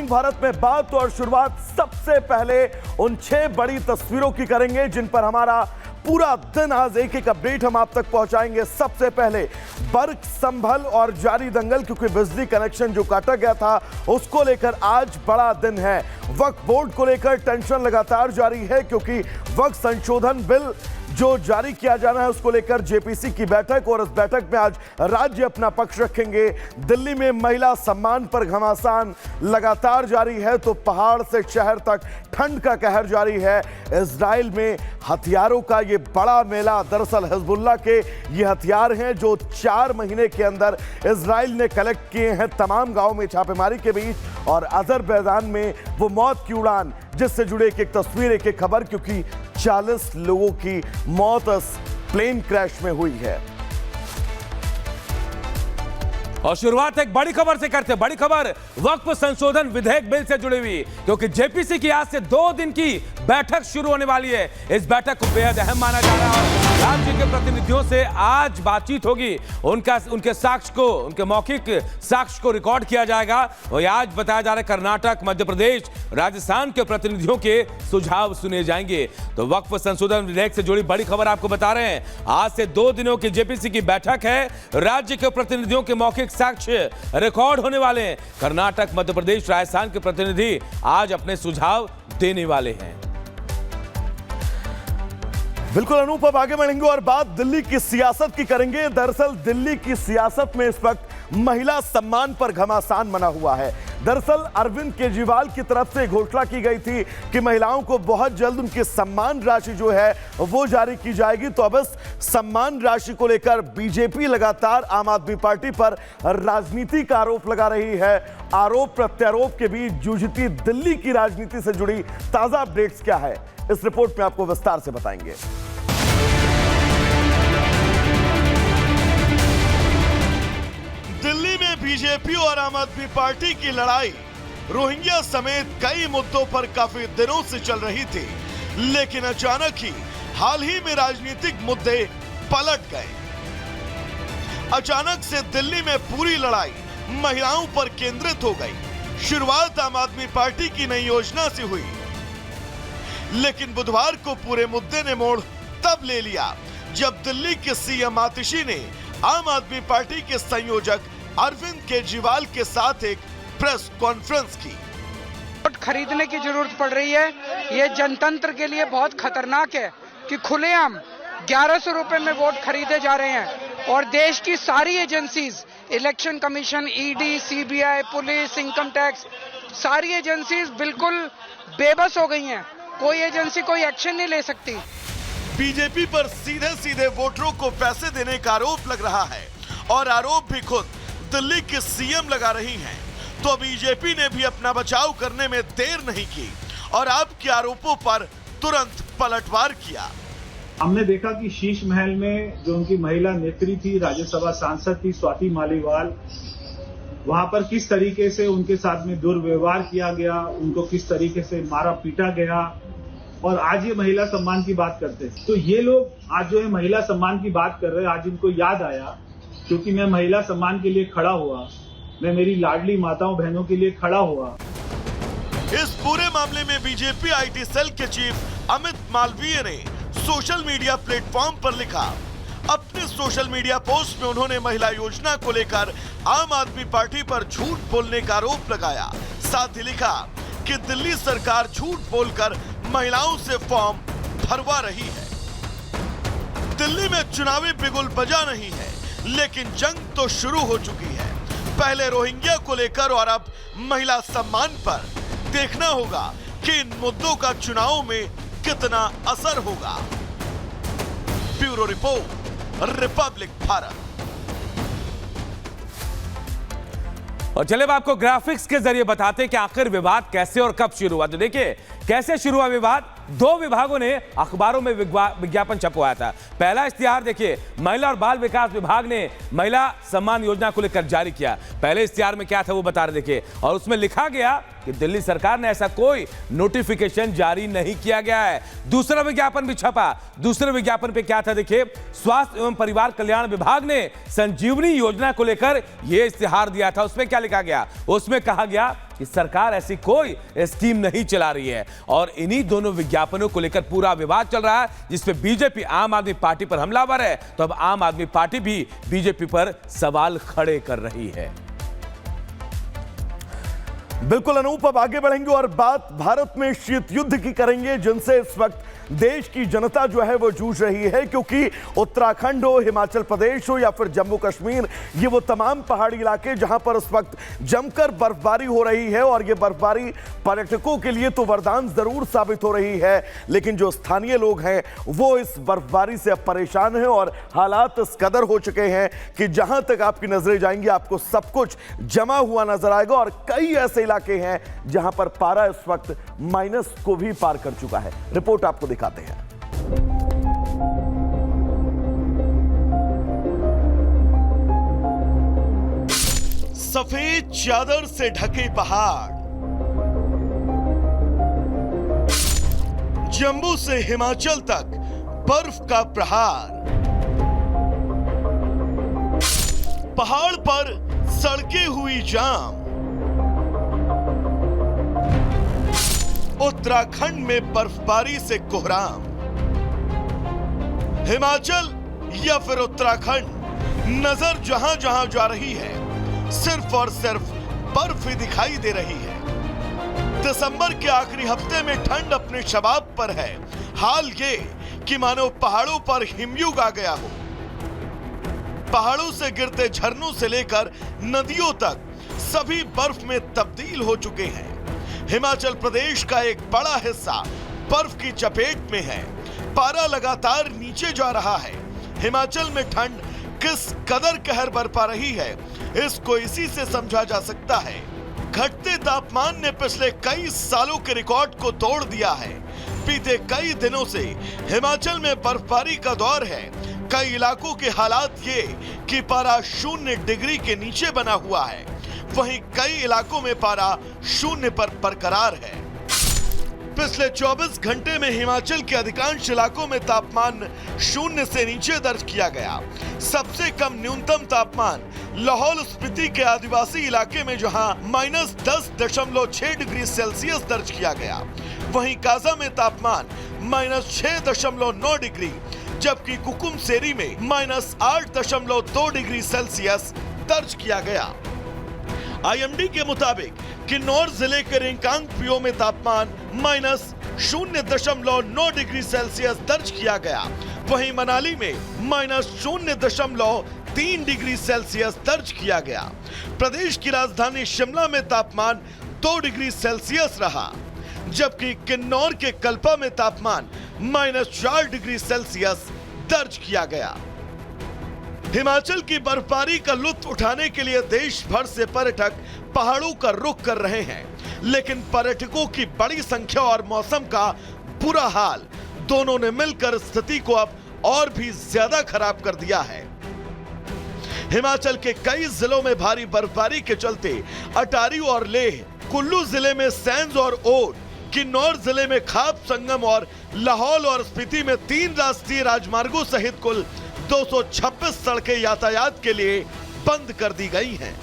नवीन भारत में बात और शुरुआत सबसे पहले उन 6 बड़ी तस्वीरों की करेंगे जिन पर हमारा पूरा दिन आज एक एक अपडेट हम आप तक पहुंचाएंगे। सबसे पहले बर्क संभल और जारी दंगल, क्योंकि बिजली कनेक्शन जो काटा गया था उसको लेकर आज बड़ा दिन है। वक्फ बोर्ड को लेकर टेंशन लगातार जारी है, क्योंकि वक्फ संशोधन बिल जो जारी किया जाना है उसको लेकर जेपीसी की बैठक, और इस बैठक में आज राज्य अपना पक्ष रखेंगे। दिल्ली में महिला सम्मान पर घमासान लगातार जारी है, तो पहाड़ से शहर तक ठंड का कहर जारी है। इजराइल में हथियारों का ये बड़ा मेला, दरअसल हिजबुल्लाह के ये हथियार हैं जो 4 महीने के अंदर इजराइल ने कलेक्ट किए हैं तमाम गांव में छापेमारी के बीच। और अजरबैजान में वो मौत की उड़ान, जिससे जुड़े एक तस्वीर एक खबर, क्योंकि 40 लोगों की मौत इस प्लेन क्रैश में हुई है। और शुरुआत एक बड़ी खबर से करते हैं। बड़ी खबर वक्फ संशोधन विधेयक बिल से जुड़ी हुई, क्योंकि जेपीसी की आज से 2 दिन की बैठक शुरू होने वाली है। इस बैठक को बेहद अहम माना जा रहा है। राज्य के प्रतिनिधियों से आज बातचीत होगी, उनके साक्ष्य को, उनके मौखिक साक्ष्य को रिकॉर्ड किया जाएगा। और आज बताया जा रहा है कर्नाटक, मध्य प्रदेश, राजस्थान के प्रतिनिधियों के सुझाव सुने जाएंगे। तो वक्फ संशोधन विधेयक से जुड़ी बड़ी खबर आपको बता रहे हैं। आज से 2 दिनों की जेपीसी की बैठक है। राज्य के प्रतिनिधियों के मौखिक साक्ष्य रिकॉर्ड होने वाले हैं। कर्नाटक, मध्य प्रदेश, राजस्थान के प्रतिनिधि आज अपने सुझाव देने वाले हैं। बिल्कुल अनूप, अब आगे बढ़ेंगे और बात दिल्ली की सियासत की करेंगे। दरअसल दिल्ली की सियासत में इस वक्त महिला सम्मान पर घमासान बना हुआ है। दरअसल अरविंद केजरीवाल की तरफ से घोषणा की गई थी कि महिलाओं को बहुत जल्द उनकी सम्मान राशि जो है वो जारी की जाएगी। तो अब इस सम्मान राशि को लेकर बीजेपी लगातार आम आदमी पार्टी पर राजनीति का आरोप लगा रही है। आरोप प्रत्यारोप के बीच जूझती दिल्ली की राजनीति से जुड़ी ताजा अपडेट्स क्या है, इस रिपोर्ट में आपको विस्तार से बताएंगे। दिल्ली में बीजेपी और आम आदमी पार्टी की लड़ाई रोहिंग्या समेत कई मुद्दों पर काफी दिनों से चल रही थी, लेकिन अचानक ही हाल ही में राजनीतिक मुद्दे पलट गए। अचानक से दिल्ली में पूरी लड़ाई महिलाओं पर केंद्रित हो गई। शुरुआत आम आदमी पार्टी की नई योजना से हुई, लेकिन बुधवार को पूरे मुद्दे ने मोड़ तब ले लिया जब दिल्ली के सीएम आतिशी ने आम आदमी पार्टी के संयोजक अरविंद केजरीवाल के साथ एक प्रेस कॉन्फ्रेंस की। वोट खरीदने की जरूरत पड़ रही है। ये जनतंत्र के लिए बहुत खतरनाक है कि खुलेआम 1100 रुपए में वोट खरीदे जा रहे हैं, और देश की सारी agencies, election commission, ED, CBI, police, income tax, सारी एजेंसीज बिल्कुल बेबस हो गई हैं। कोई एजेंसी कोई एक्शन नहीं ले सकती। बीजेपी पर सीधे सीधे वोटरों को पैसे देने का आरोप लग रहा है, और आरोप भी खुद दिल्ली के सीएम लगा रही हैं। तो बीजेपी ने भी अपना बचाव करने में देर नहीं की और आपके आरोपों पर तुरंत पलटवार किया। हमने देखा कि शीश महल में जो उनकी महिला नेत्री थी, राज्यसभा सांसद थी स्वाति मालीवाल, वहां पर किस तरीके से उनके साथ में दुर्व्यवहार किया गया, उनको किस तरीके से मारा पीटा गया। और आज ये महिला सम्मान की बात करते हैं, तो ये लोग आज जो है महिला सम्मान की बात कर रहे हैं। आज इनको याद आया क्योंकि मैं महिला सम्मान के लिए खड़ा हुआ, मैं मेरी लाडली माताओं बहनों के लिए खड़ा हुआ। इस पूरे मामले में बीजेपी आईटी सेल के चीफ अमित मालवीय ने सोशल मीडिया प्लेटफॉर्म पर लिखा। अपने सोशल मीडिया पोस्ट में उन्होंने महिला योजना को लेकर आम आदमी पार्टी पर झूठ बोलने का आरोप लगाया। साथ ही लिखा कि दिल्ली सरकार झूठ बोलकर महिलाओं से फॉर्म भरवा रही है। दिल्ली में चुनावी बिगुल बजा नहीं है, लेकिन जंग तो शुरू हो चुकी है। पहले रोहिंग्या को लेकर और अब महिला सम्मान पर। देखना होगा कि इन मुद्दों का चुनाव में कितना असर होगा। Bureau report, Republic Bharat. और चलिए अब आपको ग्राफिक्स के जरिए बताते हैं कि आखिर विवाद कैसे और कब शुरू हुआ। तो देखिए कैसे शुरू हुआ विवाद। 2 विभागों ने अखबारों में विज्ञापन छपवाया था। पहला इश्तिहार देखिए, महिला और बाल विकास विभाग ने महिला सम्मान योजना को लेकर जारी किया। पहले इश्तिहार में क्या था वो बता रहे देखिए, और उसमें लिखा गया कि दिल्ली सरकार ने ऐसा कोई नोटिफिकेशन जारी नहीं किया गया है। दूसरा विज्ञापन भी छपा। दूसरे विज्ञापन पे क्या था देखिए, स्वास्थ्य एवं परिवार कल्याण विभाग ने संजीवनी योजना को लेकर यह इश्तिहार दिया था। उसमें क्या लिखा गया, उसमें कहा गया कि सरकार ऐसी कोई स्कीम नहीं चला रही है और इन्हीं दोनों विज्ञापनों को लेकर पूरा विवाद चल रहा है, जिसपे बीजेपी आम आदमी पार्टी पर हमलावर है, तो अब आम आदमी पार्टी भी बीजेपी पर सवाल खड़े कर रही है। बिल्कुल अनूप, अब आगे बढ़ेंगे और बात भारत में शीत युद्ध की करेंगे, जिनसे इस वक्त देश की जनता जो है वो जूझ रही है, क्योंकि उत्तराखंड हो, हिमाचल प्रदेश हो या फिर जम्मू कश्मीर, ये वो तमाम पहाड़ी इलाके जहां पर इस वक्त जमकर बर्फबारी हो रही है और ये बर्फबारी पर्यटकों के लिए तो वरदान जरूर साबित हो रही है, लेकिन जो स्थानीय लोग हैं वो इस बर्फबारी से अब परेशान हैं और हालात इस कदर हो चुके हैं कि जहां तक आपकी नजरें जाएंगी आपको सब कुछ जमा हुआ नजर आएगा और कई ऐसे इलाके हैं जहां पर पारा इस वक्त माइनस को भी पार कर चुका है। रिपोर्ट आपको दिखाते हैं। सफेद चादर से ढके पहाड़, जम्मू से हिमाचल तक बर्फ का प्रहार, पहाड़ पर सड़कें हुई जाम, उत्तराखंड में बर्फबारी से कोहराम, हिमाचल या फिर उत्तराखंड, नजर जहां जहां जा रही है सिर्फ और सिर्फ बर्फ ही दिखाई दे रही है। दिसंबर के आखिरी हफ्ते में ठंड अपने शबाब पर है। हाल ये कि मानो पहाड़ों पर हिमयुग आ गया हो। पहाड़ों से गिरते झरनों से लेकर नदियों तक सभी बर्फ में तब्दील हो चुके हैं। हिमाचल प्रदेश का एक बड़ा हिस्सा बर्फ की चपेट में है। पारा लगातार नीचे जा रहा है। हिमाचल में ठंड किस कदर कहर बरपा रही है, इसको इसी से समझा जा सकता है। घटते तापमान ने पिछले कई सालों के रिकॉर्ड को तोड़ दिया है। बीते कई दिनों से हिमाचल में बर्फबारी का दौर है। कई इलाकों के हालात ये कि पारा 0 डिग्री के नीचे बना हुआ है, वहीं कई इलाकों में पारा 0 पर बरकरार है। पिछले 24 घंटे में हिमाचल के अधिकांश इलाकों में तापमान 0 से नीचे दर्ज किया गया। सबसे कम न्यूनतम तापमान लाहौल स्पीति के आदिवासी इलाके में जहां -10.6 डिग्री सेल्सियस दर्ज किया गया, वहीं काजा में तापमान -6.9 डिग्री, जबकि कुकुमसेरी में -8.2 डिग्री सेल्सियस दर्ज किया गया। आईएमडी के मुताबिक किन्नौर जिले के रिंकांगपिओ में तापमान -0.9 डिग्री सेल्सियस दर्ज किया गया, वहीं मनाली में -0.3 डिग्री सेल्सियस दर्ज किया गया। प्रदेश की राजधानी शिमला में तापमान 2 डिग्री सेल्सियस रहा, जबकि किन्नौर के कल्पा में तापमान -4 डिग्री सेल्सियस दर्ज किया गया। हिमाचल की बर्फबारी का लुत्फ उठाने के लिए देश भर से पर्यटक पहाड़ों का रुख कर रहे हैं, लेकिन पर्यटकों की बड़ी संख्या और मौसम का बुरा हाल दोनों ने मिलकर स्थिति को अब और भी ज्यादा खराब कर दिया है। हिमाचल के कई जिलों में भारी बर्फबारी के चलते अटारी और लेह, कुल्लू जिले में सैंज और ओड, किन्नौर जिले में खाप संगम और लाहौल और स्पीति में 3 राष्ट्रीय राजमार्गों सहित कुल 226 सड़कें यातायात के लिए बंद कर दी गई हैं।